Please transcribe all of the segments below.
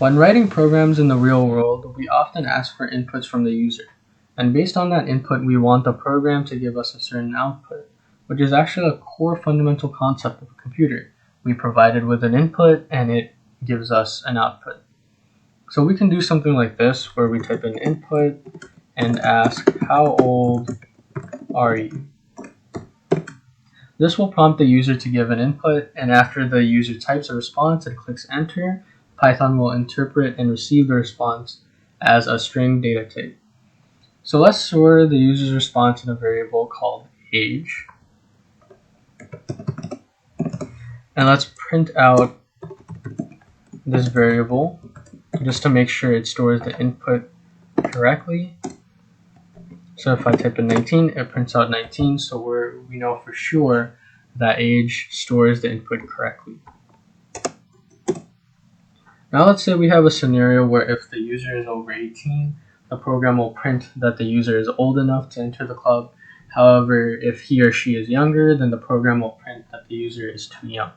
When writing programs in the real world, we often ask for inputs from the user. And based on that input, we want the program to give us a certain output, which is actually a core fundamental concept of a computer. We provide it with an input and it gives us an output. So we can do something like this, where we type in input and ask, how old are you? This will prompt the user to give an input, and after the user types a response and clicks enter, Python will interpret and receive the response as a string data type. So let's store the user's response in a variable called age. And let's print out this variable just to make sure it stores the input correctly. So if I type in 19, it prints out 19, so we know for sure that age stores the input correctly. Now let's say we have a scenario where if the user is over 18, the program will print that the user is old enough to enter the club. However, if he or she is younger, then the program will print that the user is too young.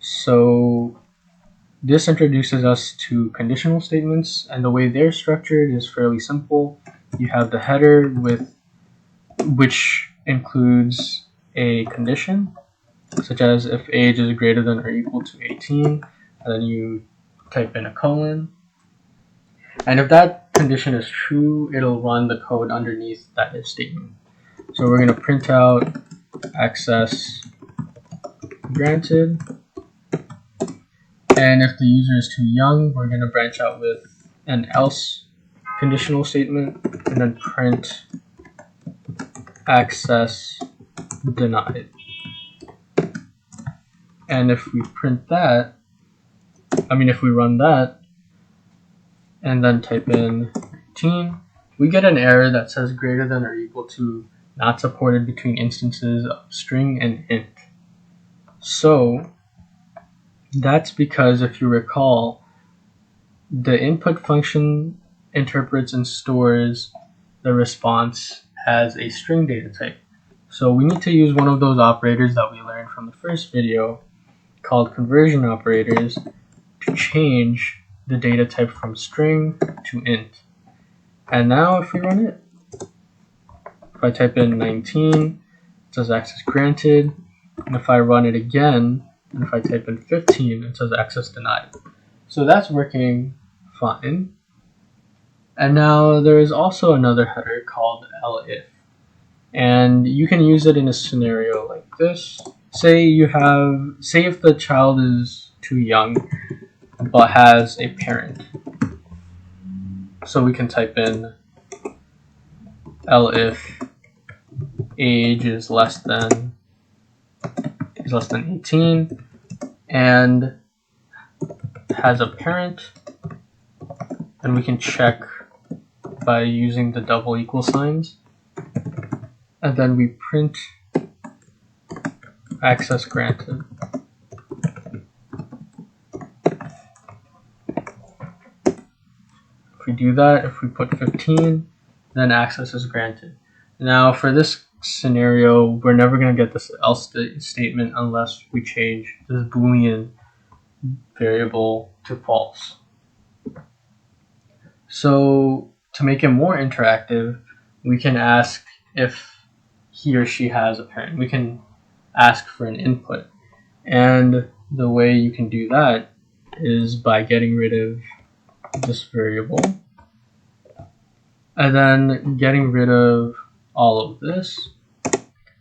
So this introduces us to conditional statements, and the way they're structured is fairly simple. You have the header which includes a condition, such as if age is greater than or equal to 18, and then you type in a colon. And if that condition is true, it'll run the code underneath that if statement. So we're going to print out access granted. And if the user is too young, we're going to branch out with an else conditional statement and then print access denied. And if we print that, if we run that and then type in 19, we get an error that says greater than or equal to not supported between instances of string and int. So that's because, if you recall, the input function interprets and stores the response as a string data type. So we need to use one of those operators that we learned from the first video called conversion operators to change the data type from string to int. And now if we run it, if I type in 19, it says access granted. And if I run it again, and if I type in 15, it says access denied. So that's working fine. And now there is also another header called elif. And you can use it in a scenario like this. Say if the child is too young but has a parent. So we can type in elif age is less than 18 and has a parent, and we can check by using the double equal signs, and then we print access granted. If we do that, if we put 15, then access is granted. Now for this scenario, we're never going to get this else statement unless we change this Boolean variable to false. So to make it more interactive, we can ask if he or she has a parent. We can ask for an input. And the way you can do that is by getting rid of this variable and then getting rid of all of this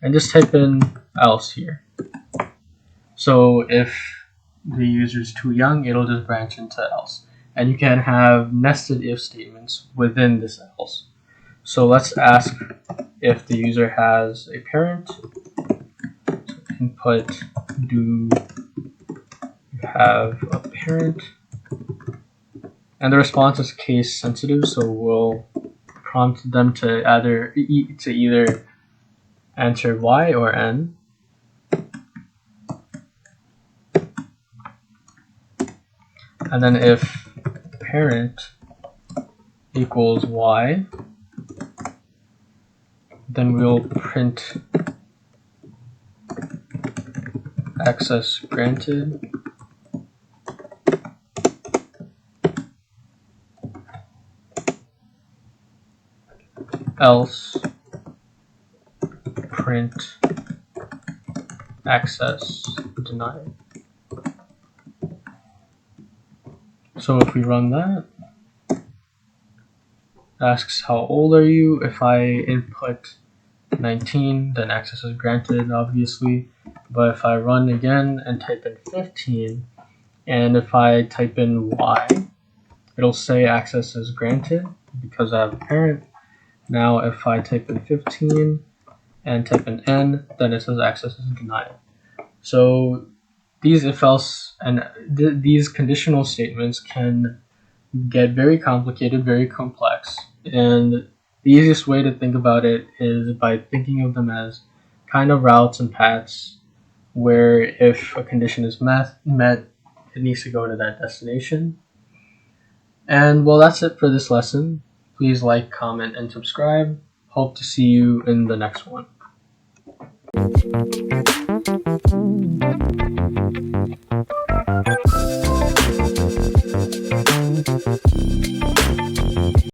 and just type in else here. So if the user is too young, it'll just branch into else. And you can have nested if statements within this else. So let's ask if the user has a parent. So input, do you have a parent? And the response is case sensitive, so we'll prompt them to either answer y or n. And then if parent equals y, then we'll print access granted. else print access denied. So if we run that, it asks how old are you. If I input 19, then access is granted, obviously. But if I run again and type in 15, and if I type in Y, it'll say access is granted because I have a parent. Now if I type in 15 and type in N, then it says access is denied. So these if else and these conditional statements can get very complicated, very complex, and the easiest way to think about it is by thinking of them as kind of routes and paths where if a condition is met, it needs to go to that destination. And well, that's it for this lesson. Please like, comment, and subscribe. Hope to see you in the next one.